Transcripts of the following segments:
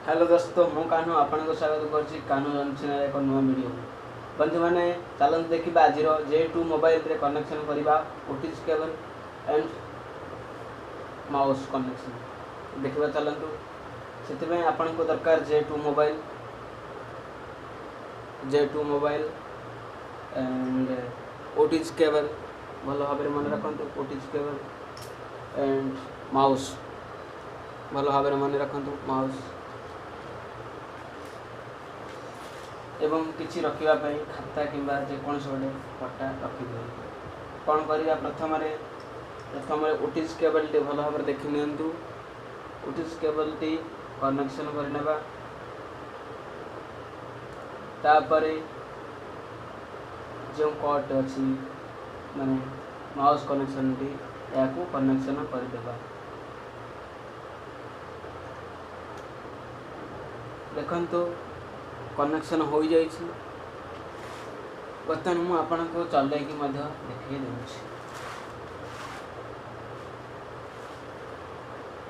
Hello दोस्तों मु कान्हू आपन स्वागत कर कान्हू चैनल एक नुआ वीडियो बंधु मैंने चलते देखा आज J2 मोबाइल रे कनेक्शन करवा OTG cable and mouse connection देखा चलतु से आपन को दरकार J2 mobile and OTG cable भल भाव में मन रखु ओटीजी केबल एंड माउस भल भाव में मन रखु माउस एवं किसी रखापी खाता कि जेकोसी गोटे पट्टा रखिदे कौन करवा प्रथम ओटीजी केबल टी भल भाव देखी नियंतु ओटीजी केबल टी कनेक्शन करनेबा तापरे जो कट अच्छी माने माउस कनेक्शन टी या कनेक्शन करदेबा देखंतु कनेक्शन हो जाइए बर्तमान मुझे आपन को चलैक देखिए दूसरी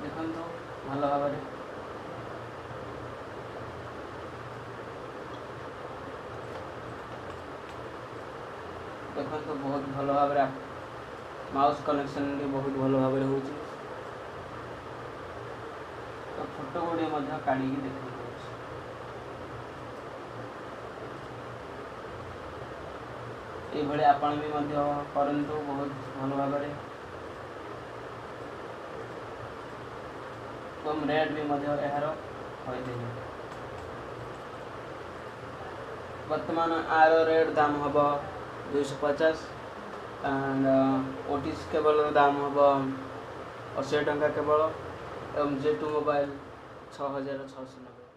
देखो भल भाव देखो बहुत भल भाव माउस कनेक्शन बहुत भल भाव हो फोटो गुड़े काढ़ी देख ये आपण भी करंतु बहुत भल भाव कम रेट भी यार वर्तमान आर रेट दाम हम 250 एंड ओटीजी केबल दाम हम 80 टंका केवल एवं J2 मोबाइल 6690।